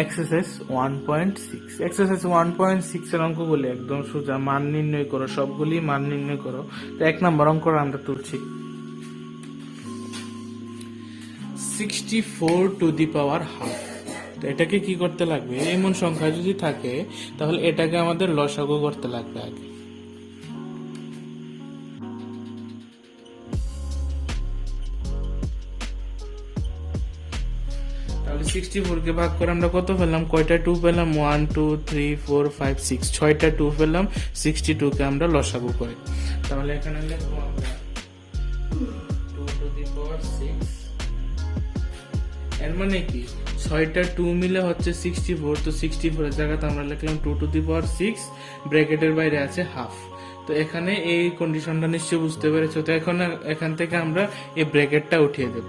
Exercise 1.6 exercise 1.6 এর অঙ্কগুলি একদম সোজা, মান নির্ণয় করো, সবগুলি মান নির্ণয় করো। তো 1 নম্বর অঙ্ক আমরা তুলছি 64 টু দি পাওয়ার হাফ। তো এটাকে কি করতে লাগবে, এমন সংখ্যা যদি থাকে তাহলে এটাকে আমাদের লসাগু করতে লাগবে আগে। তাহলে 64 কে ভাগ করে আমরা কত পেলাম, কয়টা 2 পেলাম, 1 2 3 4 5 6, 6টা 2 পেলাম। 62 কে আমরা লসাগু করি, তাহলে এখানে লিখবো আমরা 2 টু দি পাওয়ার 6। এর মানে কি 6টা 2 মিলে হচ্ছে 64, তো 64 এর জায়গাতে আমরা লিখলাম 2 টু দি পাওয়ার 6, ব্র্যাকেটের বাইরে আছে হাফ। তো এখানে এই কন্ডিশনটা নিশ্চয়ই বুঝতে পেরেছো। তো এখন এখান থেকে আমরা এই ব্র্যাকেটটা উঠিয়ে দেব।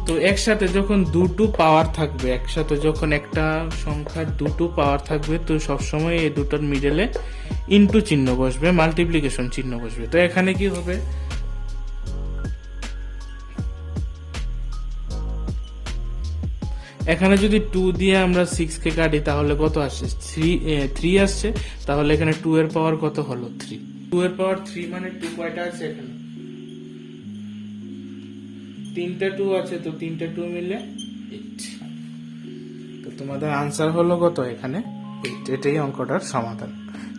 তো একসাথে যখন দুটো পাওয়ার থাকবে, একসাথে যখন একটা সংখ্যার দুটো পাওয়ার থাকবে, তো সবসময় এই দুটোর মিডলে ইনটু চিহ্ন বসবে, মাল্টিপ্লিকেশন চিহ্ন বসবে। তো এখানে কি হবে, এখানে যদি 2 দিয়ে আমরা 6 কে কাটি তাহলে কত আসছে, 3 আসছে। তাহলে এখানে 2 এর পাওয়ার কত হলো, 3। 2 এর পাওয়ার 3 মানে 2 কয়টা আছে, এখানে 3টা 2 আছে, তো 3টা 2 মিলে 8। তো তোমাদের আনসার হলো কত, এখানে 8। এটাই অঙ্কটার সমাধান।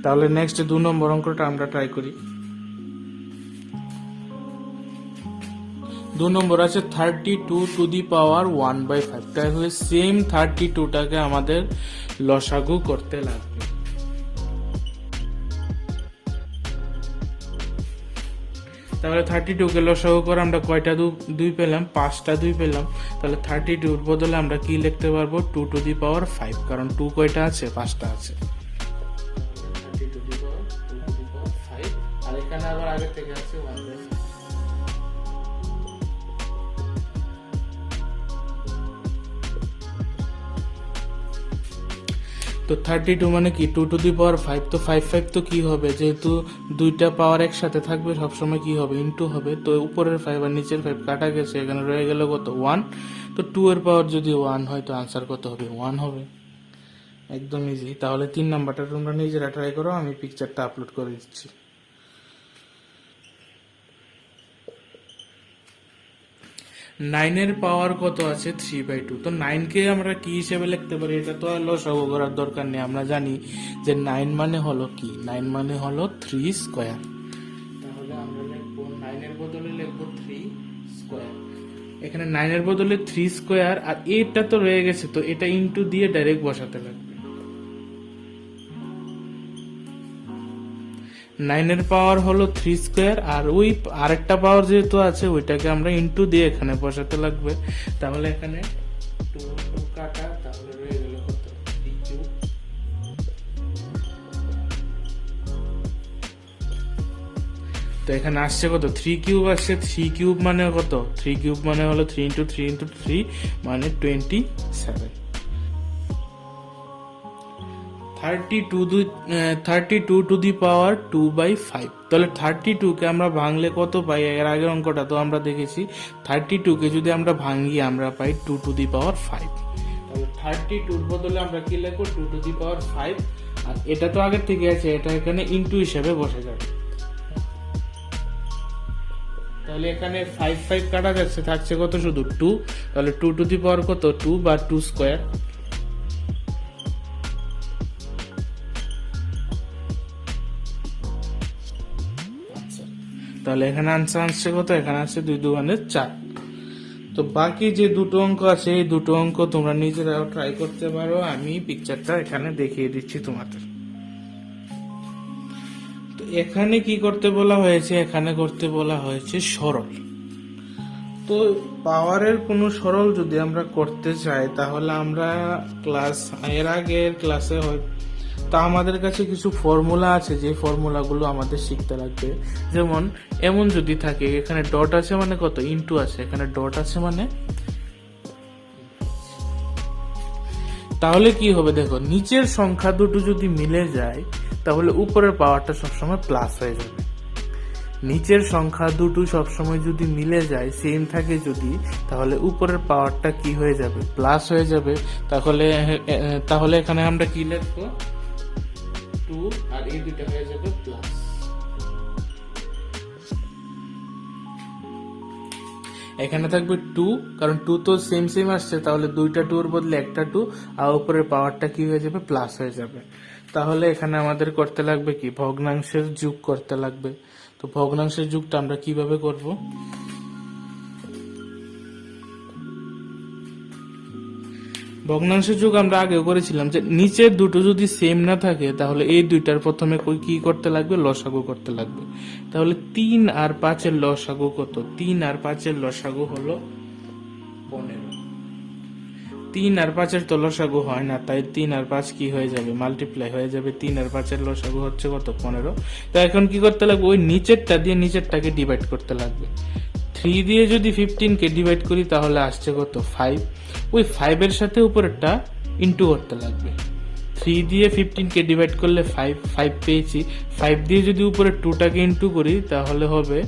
তাহলে নেক্সট 2 নম্বর অঙ্কটা আমরা ট্রাই করি। 2 নম্বর আছে 32 টু দি পাওয়ার 1/5। তাহলে সেম 32টাকে আমাদের লসাগু করতে লাগবে। তাহলে 32 কে লসাগু করে আমরা কয়টা 2 পেলাম, 5টা 2 পেলাম। তাহলে 32 এর বদলে আমরা কি লিখতে পারবো, 2 টু দি পাওয়ার 5, কারণ 2 কয়টা আছে, 5টা আছে। 32 to the power 2 to the পাওয়ার 5, আর এখানে আবার আগে থেকে আছে 1/5। তো 32 মানে কি, 2 টু দি পাওয়ার 5। তো 5 5 তো কি হবে, যেহেতু দুইটা পাওয়ার একসাথে থাকবে সবসময় কি হবে, ইনটু হবে। তো উপরের 5 আর নিচের 5 কাটা গেছে, এখানে রয়ে গেল কত, 1। তো 2 এর পাওয়ার যদি 1 হয় তো আনসার কত হবে, 1 হবে। একদম ইজি। তাহলে 3 নাম্বারটা তোমরা নিজেরা ট্রাই করো, আমি পিকচারটা আপলোড করে দিচ্ছি। 9 এর পাওয়ার কত আছে, 3/2। তো 9 কে আমরা কি হিসেবে লিখতে পারি, এটা তো আর লসাগু করার দরকার নেই। আমরা জানি যে 9 মানে হলো কি, 9 মানে হলো 3 স্কয়ার। তাহলে আমরা লিখবো 9 এর বদলে লিখবো 3 স্কয়ার। এখানে 9 এর বদলে 3 স্কয়ার, আর এটা তো রয়ে গেছে, তো এটা ইনটু দিয়ে ডাইরেক্ট বসাতে লাগবে। 9 এর পাওয়ার হলো 3 স্কয়ার, আর ওই আরেকটা পাওয়ার যেহেতু আছে ওইটাকে আমরা ইনটু দিয়ে এখানে বসাতে লাগবে। তাহলে এখানে 2 2 কাটা, তাহলে রয়ে গেল কত, 3 কিউব। তো এখানে আসছে কত, 3 কিউব আসছে। 3 কিউব মানে কত, 3 কিউব মানে হলো 3 ইন্টু 3 ইন্টু 3 মানে 27। 32 টু দি পাওয়ার 2/5। তাহলে 32 কে আমরা ভাঙলে কত পাই, এর আগের অঙ্কটা তো আমরা দেখেছি। 32 কে যদি আমরা ভাঙি আমরা পাই 2 টু দি পাওয়ার 5। তাহলে 32 এর বদলে আমরা কি লিখবো, 2 টু দি পাওয়ার 5। আর এটা তো আগের থেকে আছে, এটা এখানে ইনটু হিসেবে বসে যাবে। তাহলে এখানে 5 5 কাটা যাচ্ছে, থাকছে কত, শুধু 2। তাহলে 2 টু দি পাওয়ার কত, 2 বা 2 স্কয়ার। তাহলে এখানে আনসার আসছে কত, এখানে আসছে 2 2 4। তো বাকি যে দুটো অঙ্ক আছে এই দুটো অঙ্ক তোমরা নিজেরাও ট্রাই করতে পারো, আমি পিকচারটা এখানে দেখিয়ে দিচ্ছি তোমাদের। তো এখানে কি করতে বলা হয়েছে, এখানে করতে বলা হয়েছে সরল। তো পাওয়ারের কোনো সরল যদি আমরা করতে চাই তাহলে আমরা এর আগের ক্লাসে তা আমাদের কাছে কিছু ফর্মুলা আছে, যে ফর্মুলাগুলো আমাদের শিখতে লাগবে। যেমন এমন যদি থাকে, এখানে ডট আছে মানে কত, ইনটু আছে, এখানে ডট আছে মানে, তাহলে কি হবে দেখো, নিচের সংখ্যা দুটো যদি মিলে যায় তাহলে উপরের পাওয়ারটা সবসময় প্লাস হয়ে যাবে। নিচের সংখ্যা দুটো সবসময় যদি মিলে যায়, সেম থাকে যদি, তাহলে উপরের পাওয়ারটা কি হয়ে যাবে, প্লাস হয়ে যাবে। তাহলে এখানে আমরা কি লিখবো, 2 আর এই দুটো হয়ে যাবে প্লাস। এখানে থাকবে 2, কারণ 2 তো সেম সেম আসছে, তাহলে দুইটা 2 এর বদলে একটা 2, আর উপরের পাওয়ারটা কি হয়ে যাবে, প্লাস হয়ে যাবে। তাহলে এখানে আমাদের করতে লাগবে কি, ভগ্নাংশের যোগ করতে লাগবে। তো ভগ্নাংশের যোগটা আমরা কিভাবে করব, ভগ্নাংশের যোগ আমরা আগেও করেছিলাম যে নিচের দুটো যদি সেম না থাকে তাহলে এই দুইটার প্রথমে কি করতে লাগবে, লসাগু করতে লাগবে। তাহলে 3 আর 5 এর লসাগু কত, 3 আর 5 এর লসাগু হলো 15। 3 আর 5 এর তো লসাগু হয় না, তাই 3 আর 5 কি হয়ে যাবে, মাল্টিপ্লাই হয়ে যাবে। 3 আর 5 এর লসাগু হচ্ছে কত, 15। তো এখন কি করতে লাগবে, ওই নিচেরটা দিয়ে নিচেরটাকে ডিভাইড করতে লাগবে। 3 দিয়ে যদি 15 কে ডিভাইড করি তাহলে আসছে কত, 5। ওই 5 এর সাথে উপরেরটা ইন্টু করতে লাগবে। 3 দিয়ে 15 কে ডিভাইড করলে 5 পেয়েছি। 5 দিয়ে যদি উপরে 2টাকে ইন্টু করি তাহলে হবে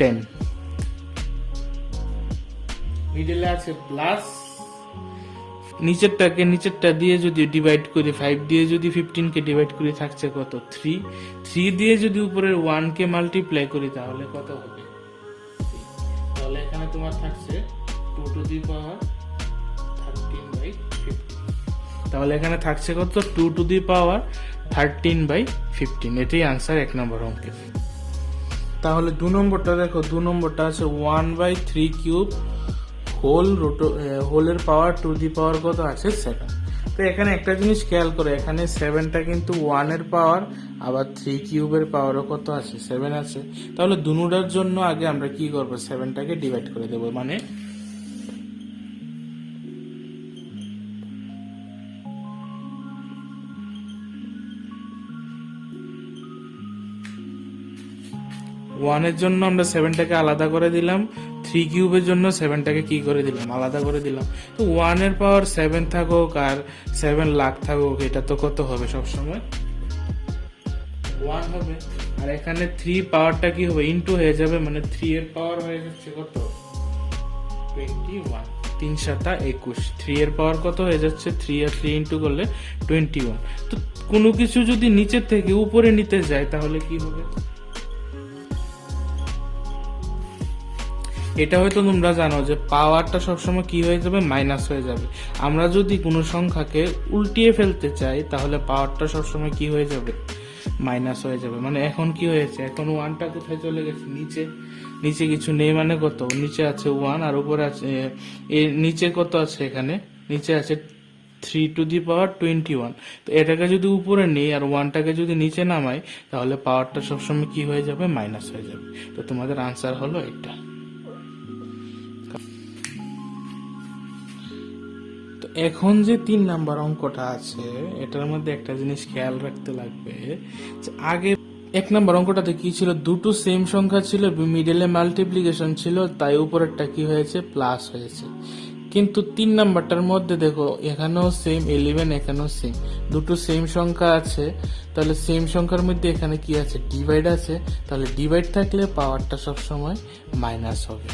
10। মিডলে আছে প্লাস, নিচেরটা দিয়ে যদি ডিভাইড করি, 5 দিয়ে যদি 15 কে ডিভাইড করি থাকছে কত, 3। 3 দিয়ে যদি উপরের 1 কে মাল্টিপ্লাই করি তাহলে কত হবে, তাহলে এখানে তোমার থাকছে 2 টু দি পাওয়ার 13/15। তাহলে এখানে থাকছে কত, 2 টু দি পাওয়ার 13/15। এটাই आंसर 1 নম্বর অঙ্কের। তাহলে 2 নম্বরটা দেখো, 2 নম্বরটা আছে 1/3 কিউব হোলের পাওয়ার টু দি পাওয়ার কত আছে, 7। তো এখানে একটা জিনিস খেয়াল করে, এখানে 7টা কিন্তু 1 এর পাওয়ার, আবার 3 কিউবের পাওয়ারও কত আছে, 7 আছে। তাহলে দুটোটার জন্য আগে আমরা কি করব, 7টাকে ডিভাইড করে দেব, মানে 1 এর জন্য আমরা 7টাকে আলাদা করে দিলাম, 3 কিউবের জন্য 7টাকে কি করে দিলাম, আলাদা করে দিলাম। তো 1 এর পাওয়ার 7 থাকুক আর 7 লাখ থাকুক, এটা তো কত হবে, সবসময় 1 হবে। আর এখানে 3 পাওয়ারটা কি হবে, ইনটু হয়ে যাবে, মানে 3 এর পাওয়ার হয়ে যাচ্ছে কত, 21। 3 7 21। 3 এর পাওয়ার কত হয়ে যাচ্ছে, 3 আর 3 ইনটু করলে 21। তো কোনো কিছু যদি নিচের থেকে উপরে নিতে যায় তাহলে কি হবে, এটা হয়তো তোমরা জানো যে পাওয়ারটা সবসময় কি হয়ে যাবে, মাইনাস হয়ে যাবে। আমরা যদি কোনো সংখ্যাকে উল্টিয়ে ফেলতে চাই তাহলে পাওয়ারটা সবসময় কি হয়ে যাবে, মাইনাস হয়ে যাবে। মানে এখন কি হয়েছে, এখন 1টা কোথায় চলে গেছে, নিচে। নিচে কিছু নেই, মানে কত, নিচে আছে 1 আর উপরে আছে, এর নিচে কত আছে, এখানে নিচে আছে 3 টু দি পাওয়ার 21। তো এটাকে যদি উপরে নিই আর 1টাকে যদি নিচে নামাই তাহলে পাওয়ারটা সবসময় কি হয়ে যাবে, মাইনাস হয়ে যাবে। তো তোমাদের আনসার হলো এটা। এখন যে 3 নাম্বার অঙ্কটা আছে এটার মধ্যে একটা জিনিস খেয়াল রাখতে লাগবে, যে আগে 1 নাম্বার অঙ্কটাতে কি ছিল, দুটো সেম সংখ্যা ছিল, মিডলে মাল্টিপ্লিকেশন ছিল, তাই উপরেরটা কি হয়েছে, প্লাস হয়েছে। কিন্তু 3 নাম্বারটার মধ্যে দেখো, এখানেও সেম 11, এখানেও সেম, দুটো সেম সংখ্যা আছে, তাহলে সেম সংখ্যার মধ্যে এখানে কি আছে, ডিভাইড আছে। তাহলে ডিভাইড থাকলে পাওয়ারটা সবসময় মাইনাস হবে,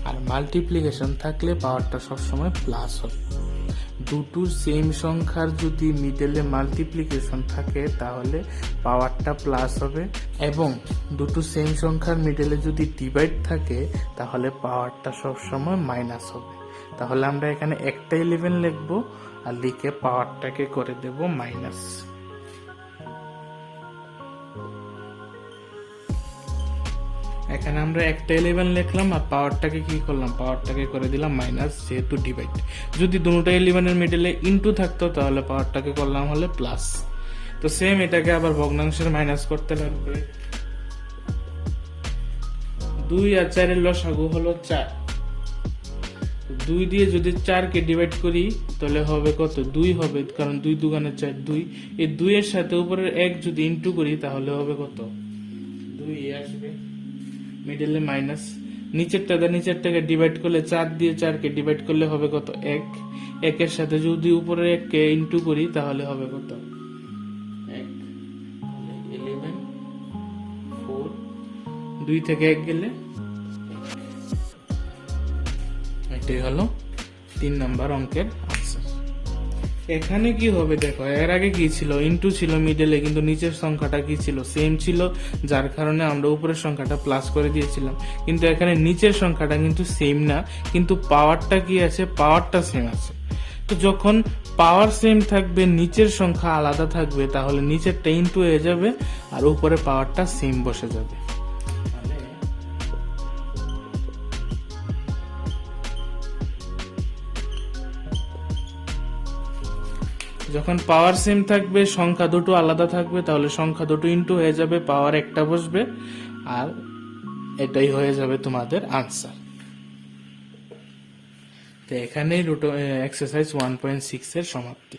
আর মাল্টিপ্লিকেশন থাকলে পাওয়ারটা সবসময় প্লাস হবে। দুটো সেম সংখ্যার যদি মিডলে মাল্টিপ্লিকেশন থাকে তাহলে পাওয়ারটা প্লাস হবে, এবং দুটো সেম সংখ্যার মিডলে যদি ডিভাইড থাকে তাহলে পাওয়ারটা সবসময় মাইনাস হবে। তাহলে আমরা এখানে একটা 11 লিখবো আর লিখে পাওয়ারটাকে করে দেব মাইনাস। এখানে আমরা একটা 11 লিখলাম আর পাওয়ারটাকে কি করলাম, পাওয়ারটাকে করে দিলাম মাইনাস, যেহেতু ডিভাইড। যদি দুটোটা 11 এর মিডলে ইনটু থাকতো তাহলে পাওয়ারটাকে করলাম হলে প্লাস। তো সেম এটাকে আবার ভগ্নাংশের মাইনাস করতে লাগবে। 2 আর 4 এর লসাগু হলো 4। 2 দিয়ে যদি 4 কে ডিভাইড করি তাহলে হবে কত, 2 হবে, কারণ 2 দুগুণে 4, 2। এই 2 এর সাথে উপরের 1 যদি ইনটু করি তাহলে হবে কত, 2 আসবে, মিডলে মাইনাস। নিচেরটাকে ডিভাইড করলে 4 দিয়ে 4 কে ডিভাইড করলে হবে কত, 1। 1 এর সাথে যদি উপরের 1 কে ইনটু করি তাহলে হবে কত, 1। 11 4 2 থেকে 1 গেলে এটাই হলো 3 নাম্বার অঙ্কের আনসার। এখানে কি হবে দেখো, এর আগে কি ছিল, ইনটু ছিল মিডলে, কিন্তু নিচের সংখ্যাটা কি ছিল, সেম ছিল, যার কারণে আমরা উপরের সংখ্যাটা প্লাস করে দিয়েছিলাম। কিন্তু এখানে নিচের সংখ্যাটা কিন্তু সেম না, কিন্তু পাওয়ারটা কি আছে, পাওয়ারটা সেম আছে। তো যখন পাওয়ার সেম থাকবে, নিচের সংখ্যা আলাদা থাকবে, তাহলে নিচেরটা ইনটু হয়ে যাবে আর উপরে পাওয়ারটা সেম বসে যাবে। যখন পাওয়ার সেম থাকবে, সংখ্যা দুটো আলাদা থাকবে, তাহলে সংখ্যা দুটো ইনটু হয়ে যাবে, পাওয়ার একটা বসবে, আর এটাই হয়ে যাবে তোমাদের আনসার। তো এখানেই এক্সারসাইজ 1.6 এর সমাপ্তি।